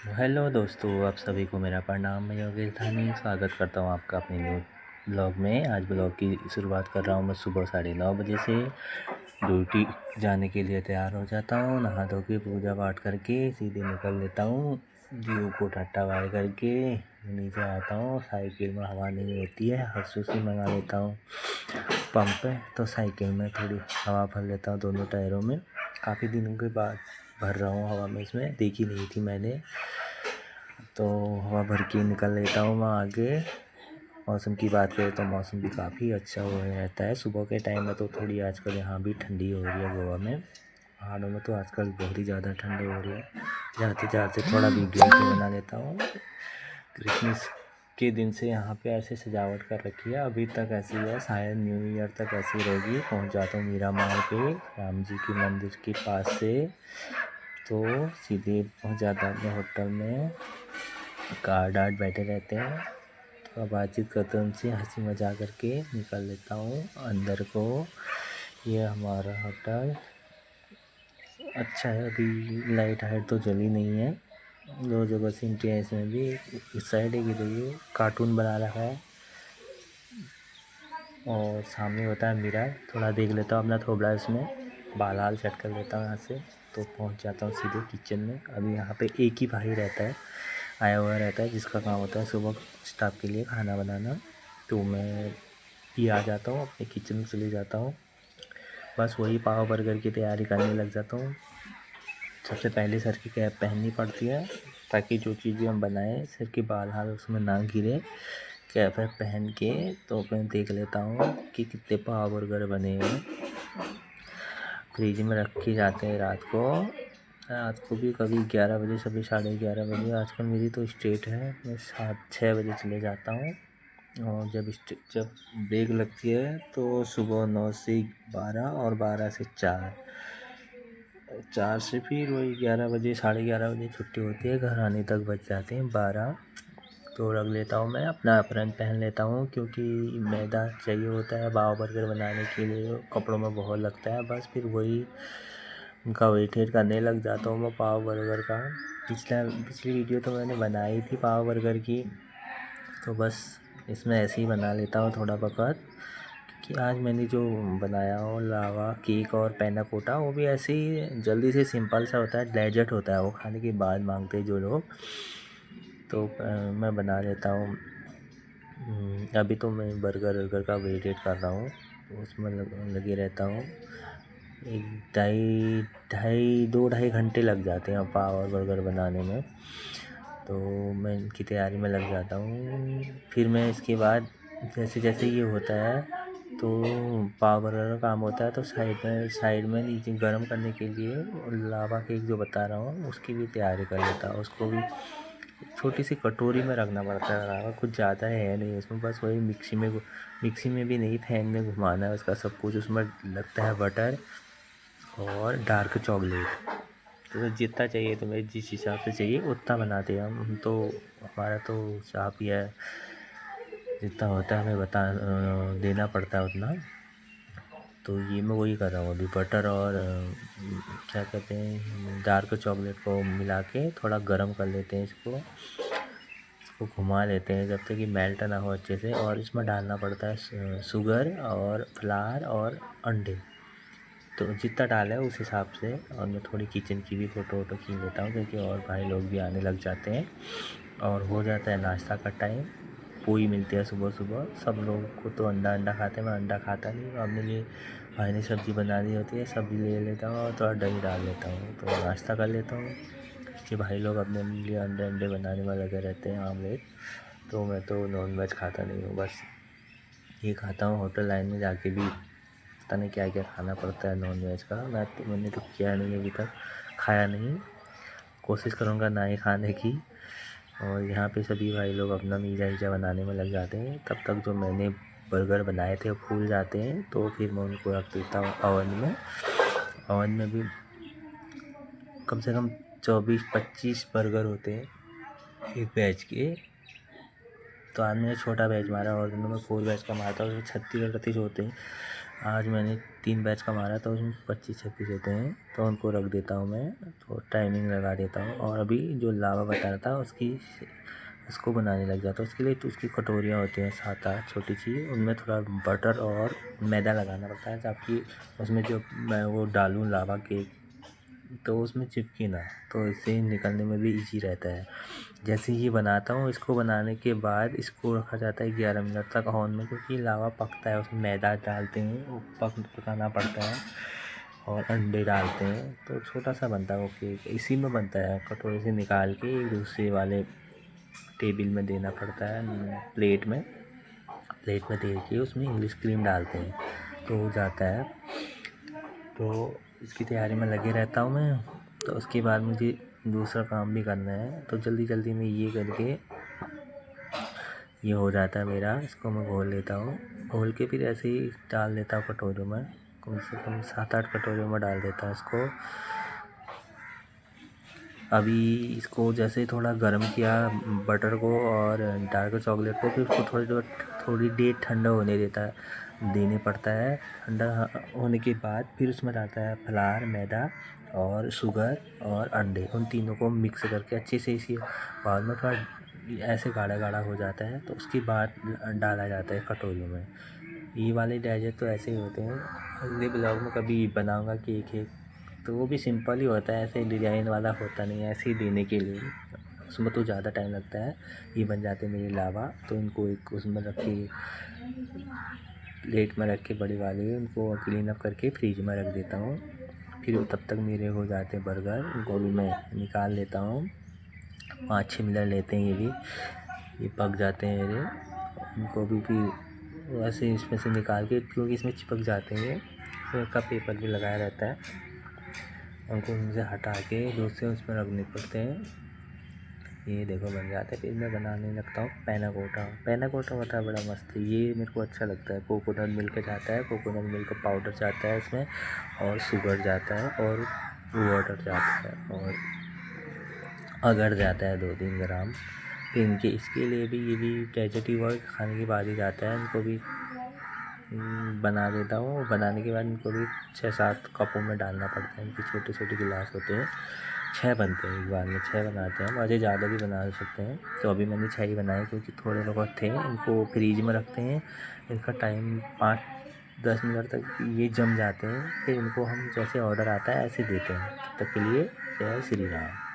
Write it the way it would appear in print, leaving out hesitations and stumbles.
Hello दोस्तों, आप सभी को मेरा प्रणाम। मैं योगेश धानी स्वागत करता हूँ आपका अपने न्यू ब्लॉग में। आज ब्लॉग की शुरुआत कर रहा हूँ मैं सुबह 9:30 बजे से। ड्यूटी जाने के लिए तैयार हो जाता हूँ, नहा धो के पूजा पाठ करके सीधे निकल लेता हूँ। जीव को ठट्टा बाय करके नीचे आता हूँ। साइकिल में हवा नहीं होती है, हर्षू मंगा लेता हूँ पंप पे, तो साइकिल में थोड़ी हवा भर लेता हूँ दोनों टायरों में। काफ़ी दिनों के बाद भर रहा हूँ हवा में, इसमें देखी नहीं थी मैंने, तो हवा भर के निकल लेता हूँ मैं आगे। मौसम की बात करें तो मौसम भी काफ़ी अच्छा हो रहता है सुबह के टाइम में। तो थोड़ी आजकल यहाँ भी ठंडी हो रही है गोवा में। पहाड़ों में तो आजकल बहुत ही ज़्यादा ठंड हो रही है। जाते जाते थोड़ा वीडियो भी बना लेता हूँ। क्रिसमस के दिन से यहाँ पे ऐसे सजावट कर रखी है, अभी तक ऐसी है, शायद न्यू ईयर तक ऐसी रहेगी। पहुँच जाता हूँ मीरा मार पे, राम जी के मंदिर के पास से, तो सीधे पहुँच जाता हूँ अपने होटल में। गार्ड आर्ड बैठे रहते हैं, थोड़ा बातचीत करते हैं उनसे, हंसी मजाक करके निकल लेता हूँ अंदर को। ये हमारा होटल अच्छा है, अभी लाइट हाइट तो जली नहीं है। दो जगह सिमटी है इसमें भी, इस साइड एक इधर ये कार्टून बना रखा है, और सामने होता है मिरर। थोड़ा देख लेता हूँ अपना थोबड़ा, इसमें बाल हाल सेट कर लेता हूँ यहाँ से, तो पहुँच जाता हूँ सीधे किचन में। अभी यहाँ पे एक ही भाई रहता है, आया हुआ रहता है, जिसका काम होता है सुबह स्टाफ के लिए खाना बनाना। तो मैं भी आ जाता हूँ, अपने किचन में चले जाता हूँ, बस वही पाव बर्गर की तैयारी करने लग जाता हूँ। सबसे पहले सर की कैप पहननी पड़ती है, ताकि जो चीज़ भी हम बनाएं सर के बाल हाल उसमें ना गिरे। कैप वैप पहन के तो मैं देख लेता हूँ कि कितने पाव बर्गर बने हैं। फ्रिज में रखे जाते हैं रात को भी कभी 11 बजे, कभी 11:30 बजे। आजकल मेरी तो स्ट्रेट है, मैं 6 बजे चले जाता हूँ। और जब ब्रेक लगती है तो सुबह 9 से 12 और 12 से 4, 4 से फिर वही 11 बजे, 11:30 बजे छुट्टी होती है, घर आने तक बच जाते हैं 12। तो रख लेता हूँ मैं अपना अप्रन पहन लेता हूँ, क्योंकि मैदा चाहिए होता है पाव बर्गर बनाने के लिए, कपड़ों में बहुत लगता है। बस फिर वही उनका वेट करने लग जाता हूँ मैं पाव बर्गर का। पिछली वीडियो तो मैंने बनाई थी पाव बर्गर की, तो बस इसमें ऐसे ही बना लेता हूँ थोड़ा वक़्त। कि आज मैंने जो बनाया हो लावा केक और पैना कोटा, वो भी ऐसे ही जल्दी से सिंपल सा होता है, डेजर्ट होता है, वो खाने के बाद मांगते हैं जो लोग, तो मैं बना लेता हूँ। अभी तो मैं बर्गर का वेट कर रहा हूँ, तो उसमें लगे रहता हूँ। एक ढाई ढाई 2 ढाई घंटे लग जाते हैं पाव और बर्गर बनाने में, तो मैं इनकी तैयारी में लग जाता हूँ। फिर मैं इसके बाद जैसे जैसे ये होता है, तो पाव बर्गर का काम होता है, तो साइड में नीचे गर्म करने के लिए लावा केक जो बता रहा हूँ उसकी भी तैयारी कर लेता हूँ। उसको भी छोटी सी कटोरी में रखना पड़ता है लावा, कुछ ज़्यादा है नहीं उसमें, बस वही मिक्सी में भी नहीं, फैन में घुमाना है उसका सब कुछ। उसमें लगता है बटर और डार्क चॉकलेट, तो जितना चाहिए तुम्हें, जिस हिसाब से चाहिए उतना बनाते हैं हम तो। हमारा तो साफ ही है, जितना होता है हमें देना पड़ता है उतना। तो ये मैं वही कर रहा हूँ अभी, बटर और क्या कहते हैं डार्क चॉकलेट को मिला के थोड़ा गर्म कर लेते हैं इसको घुमा लेते हैं जब तक कि मेल्ट ना हो अच्छे से। और इसमें डालना पड़ता है शुगर और फ्लावर और अंडे, तो जितना डाला है उस हिसाब से। और मैं थोड़ी किचन की भी फ़ोटो खींच लेता हूँ, क्योंकि और भाई लोग भी आने लग जाते हैं और हो जाता है नाश्ता का टाइम। पोई मिलती है सुबह सुबह, सब लोग को तो अंडा खाते हैं, मैं अंडा खाता नहीं। अपने लिए भाई ने सब्ज़ी बना दी होती है, सब्ज़ी ले लेता हूँ और थोड़ा दही डाल लेता हूँ, तो नाश्ता कर लेता हूँ। कि भाई लोग अपने लिए अंडे बनाने में लगे रहते हैं, आमलेट। तो मैं तो नॉन वेज खाता नहीं हूँ, बस ये खाता हूँ। होटल लाइन में जाके भी पता नहीं क्या क्या खाना पड़ता है नॉन वेज का, मैंने तो किया नहीं अभी तक, खाया नहीं, कोशिश करूँगा ना ही खाने की। और यहाँ पे सभी भाई लोग अपना मीज़ा बनाने में लग जाते हैं, तब तक जो मैंने बर्गर बनाए थे वो फूल जाते हैं, तो फिर मैं उनको रख देता हूँ ओवन में। ओवन में भी कम से कम 24-25 बर्गर होते हैं एक बैच के। तो आज मैंने छोटा बैच मारा और दिनों में 4 बैच का मारता हूँ, उसमें 36-38 होते हैं। आज मैंने 3 बैच का मारा तो उसमें 25-26 होते हैं, तो उनको रख देता हूँ मैं, तो टाइमिंग लगा देता हूँ। और अभी जो लावा बता रहा था उसको बनाने लग जाता हूँ। उसके लिए तो उसकी कटोरियाँ होती हैं 7-8 छोटी सी, उनमें थोड़ा बटर और मैदा लगाना पड़ता है ताकि उसमें जो मैं वो डालूँ लावा केक तो उसमें चिपके ना, तो इससे निकलने में भी इजी रहता है। जैसे ये बनाता हूँ, इसको बनाने के बाद इसको रखा जाता है 11 मिनट तक ओवन में, क्योंकि लावा पकता है, उसमें मैदा डालते हैं, वो पकाना पड़ता है और अंडे डालते हैं, तो छोटा सा बनता है वो केक। इसी में बनता है, कटोरे से निकाल के एक दूसरे वाले टेबल में देना पड़ता है, प्लेट में दे के उसमें इंग्लिश क्रीम डालते हैं तो हो जाता है। तो इसकी तैयारी में लगे रहता हूँ मैं। तो उसके बाद मुझे दूसरा काम भी करना है, तो जल्दी जल्दी में ये करके ये हो जाता है मेरा। इसको मैं घोल लेता हूँ, घोल के फिर ऐसे ही डाल देता हूँ कटोरियों में, कम से कम 7-8 कटोरियों में डाल देता हूँ इसको। अभी इसको जैसे थोड़ा गर्म किया बटर को और डार्क चॉकलेट को, फिर उसको थोड़ी देर ठंडा होने देने पड़ता है। ठंडा होने के बाद फिर उसमें डालता है फ्लावर, मैदा और शुगर और अंडे, उन तीनों को मिक्स करके अच्छे से इसी बाद में थोड़ा ऐसे गाढ़ा गाढ़ा हो जाता है, तो उसके बाद डाला जाता है कटोरियों में। ये वाले डेजर्ट तो ऐसे ही होते हैं। अगले ब्लॉग में कभी बनाऊंगा केक है, तो वो भी सिंपल ही होता है, ऐसे डिज़ाइन वाला होता नहीं है, ऐसे ही देने के लिए। उसमें तो ज़्यादा टाइम लगता है। ये बन जाते हैं मेरे लावा, तो इनको एक उसमें रख के प्लेट में रख के बड़ी वाली उनको क्लीन अप करके फ्रीज में रख देता हूँ। फिर तब तक मेरे हो जाते हैं बर्गर, उनको भी मैं निकाल लेता हूँ। 5-6 मिनट लेते हैं ये पक जाते हैं मेरे। इनको भी फिर वैसे इसमें से निकाल के, क्योंकि इसमें चिपक जाते हैं, फिर उसका पेपर भी लगाया रहता है, उनको उनसे हटा के दूसरे उसमें रखने पड़ते हैं। ये देखो बन जाते हैं। फिर मैं बनाने लगता हूँ पैना कोटा होता है बड़ा मस्त, ये मेरे को अच्छा लगता है। कोकोनट मिल्क जाता है, कोकोनट मिल्क पाउडर जाता है इसमें, और शुगर जाता है और वाटर जाता है और अगर जाता है 2-3 ग्राम। फिर इसके लिए भी ये भी डेजर्ट वर्क खाने के बाद ही जाता है। इनको भी बना देता हूँ। बनाने के बाद इनको भी 6-7 कपों में डालना पड़ता है। इनके छोटे छोटे गिलास होते हैं, 6 बनते हैं एक बार में, 6 बनाते हैं। मुझे ज़्यादा भी बना सकते हैं, तो अभी मैंने 6 ही बनाए क्योंकि थोड़े लोग थे। इनको फ्रीज में रखते हैं, इनका टाइम 5-10 मिनट तक ये जम जाते हैं। फिर इनको हम जैसे ऑर्डर आता है ऐसे देते हैं। तब तक के लिए जय श्री राम।